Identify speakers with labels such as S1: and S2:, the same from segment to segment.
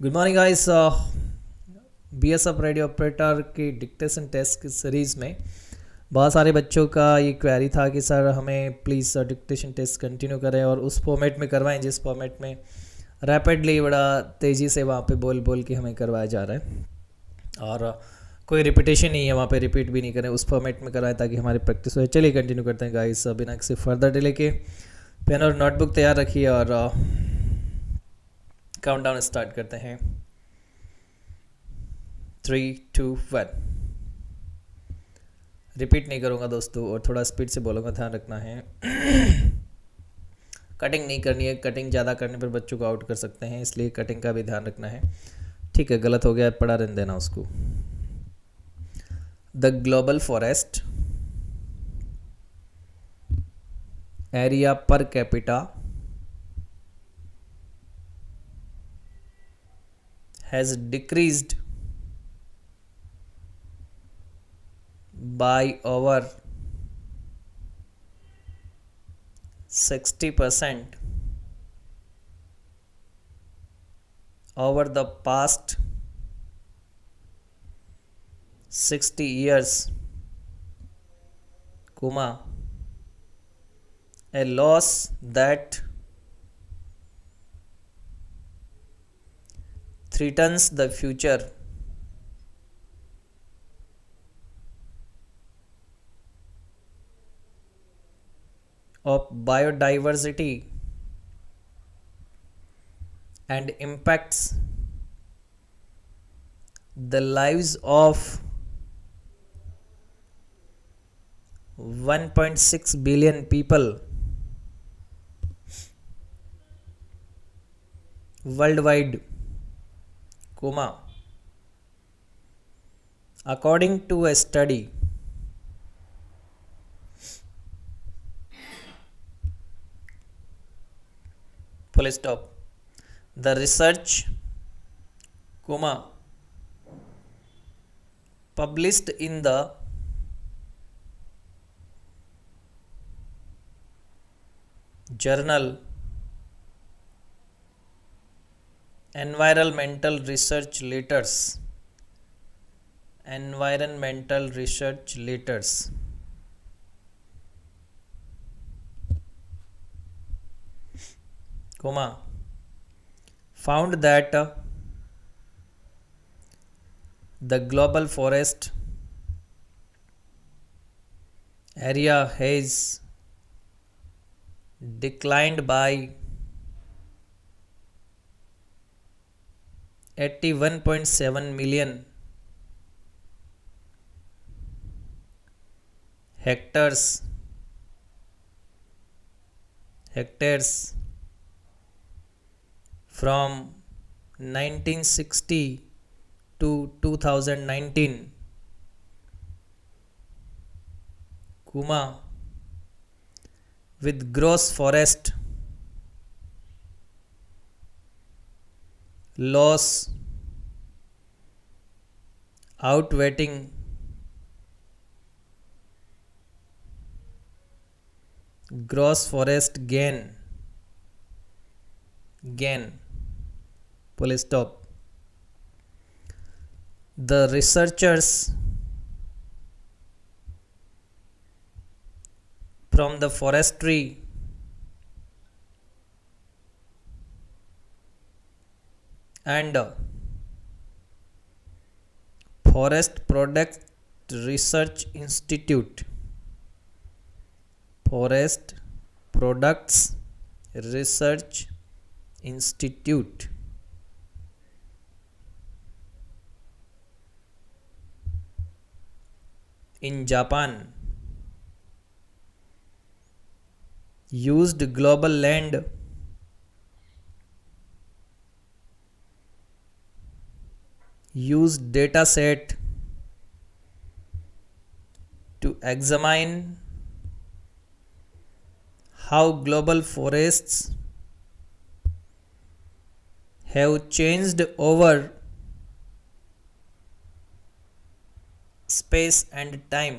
S1: Good morning guys. BSF radio operator की dictation test की series में बहुत सारे बच्चों का ये क्वेरी था कि सर हमें प्लीज़ डिक्टेशन टेस्ट कंटिन्यू करें और उस फॉर्मेट में करवाएं जिस फॉर्मेट में रैपिडली बड़ा तेज़ी से वहाँ पे बोल बोल के हमें करवाया जा रहा है और कोई रिपीटेशन नहीं है वहाँ पे, रिपीट भी नहीं करें, उस फॉर्मेट में करवाएं ताकि हमारी प्रैक्टिस हो। चलिए कंटिन्यू करते हैं गाइस, बिना किसी फर्दर डिले के पेन और नोटबुक तैयार रखिए और काउंटडाउन स्टार्ट करते हैं। 3, 2, 1। रिपीट नहीं करूँगा दोस्तों और थोड़ा स्पीड से बोलूँगा, ध्यान रखना है। कटिंग नहीं करनी है, कटिंग ज़्यादा करने पर बच्चों को आउट कर सकते हैं, इसलिए कटिंग का भी ध्यान रखना है। ठीक है, गलत हो गया पढ़ा रहने देना उसको। The global forest area per capita has decreased by over 60% over the past 60 years, comma, a loss that threatens the future of biodiversity and impacts the lives of 1.6 billion people worldwide, comma, according to a study full stop. The research, comma, published in the journal Environmental Research Letters, Environmental Research Letters, comma, found that the global forest area has declined by 81.7 million hectares from 1960 to 2019, comma, with gross forest loss outweighing gross forest gain, full stop. The researchers from the forestry and forest products research institute, forest products research institute in Japan used global land use data set to examine how global forests have changed over space and time,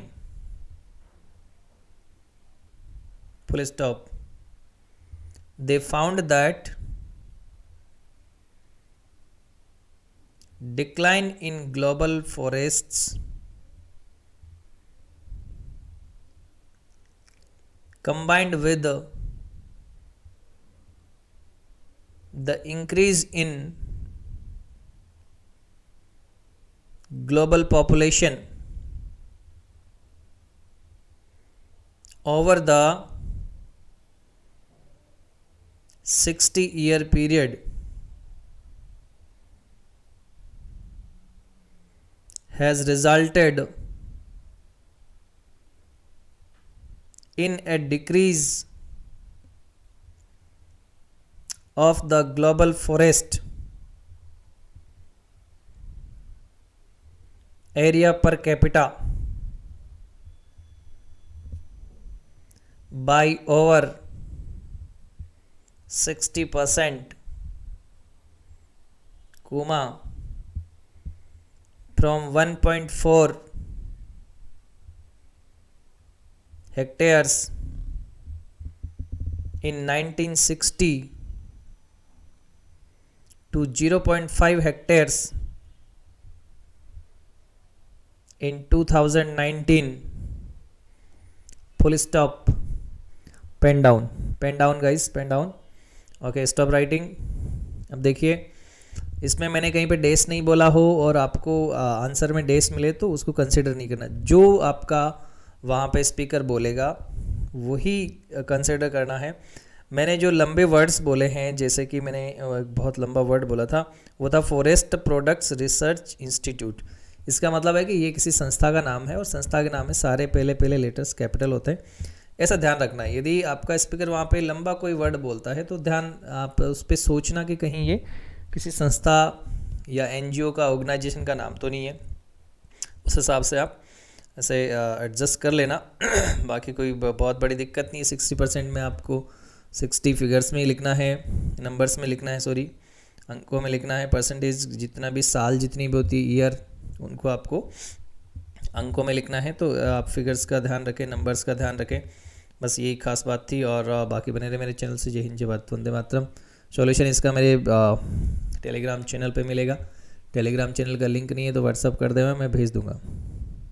S1: full stop. They found that decline in global forests combined with the increase in global population over the 60-year period has resulted in a decrease of the global forest area per capita by over 60%, from 1.4 hectares in 1960 to 0.5 hectares in 2019. Full stop. Pen down guys, pen down. Okay, stop writing. अब देखिए, इसमें मैंने कहीं पे डेस नहीं बोला हो और आपको आंसर में डेस मिले तो उसको कंसिडर नहीं करना। जो आपका वहाँ पे स्पीकर बोलेगा वही कंसिडर करना है। मैंने जो लंबे वर्ड्स बोले हैं, जैसे कि मैंने बहुत लंबा वर्ड बोला था, वो था फॉरेस्ट प्रोडक्ट्स रिसर्च इंस्टीट्यूट। इसका मतलब है कि ये किसी संस्था का नाम है और संस्था के नाम में सारे पहले लेटर्स कैपिटल होते हैं, ऐसा ध्यान रखना है। यदि आपका स्पीकर वहाँ पे लंबा कोई वर्ड बोलता है तो ध्यान आप उस पर सोचना कि कहीं ये किसी संस्था या एनजीओ का, ऑर्गेनाइजेशन का नाम तो नहीं है। उस हिसाब से आप ऐसे एडजस्ट कर लेना। बाकी कोई बहुत बड़ी दिक्कत नहीं है। 60% में आपको 60 फिगर्स में ही लिखना है, नंबर्स में लिखना है, सॉरी अंकों में लिखना है। परसेंटेज जितना भी साल जितनी भी होती है, ईयर, उनको आपको अंकों में लिखना है। तो आप फिगर्स का ध्यान रखें, नंबर्स का ध्यान रखें। बस यही खास बात थी। और बाकी बने रहे मेरे चैनल से। जय हिंद, जय भारत, वंदे मातरम। सॉल्यूशन इसका मेरे टेलीग्राम चैनल पे मिलेगा। टेलीग्राम चैनल का लिंक नहीं है तो व्हाट्सअप कर देना, मैं भेज दूंगा।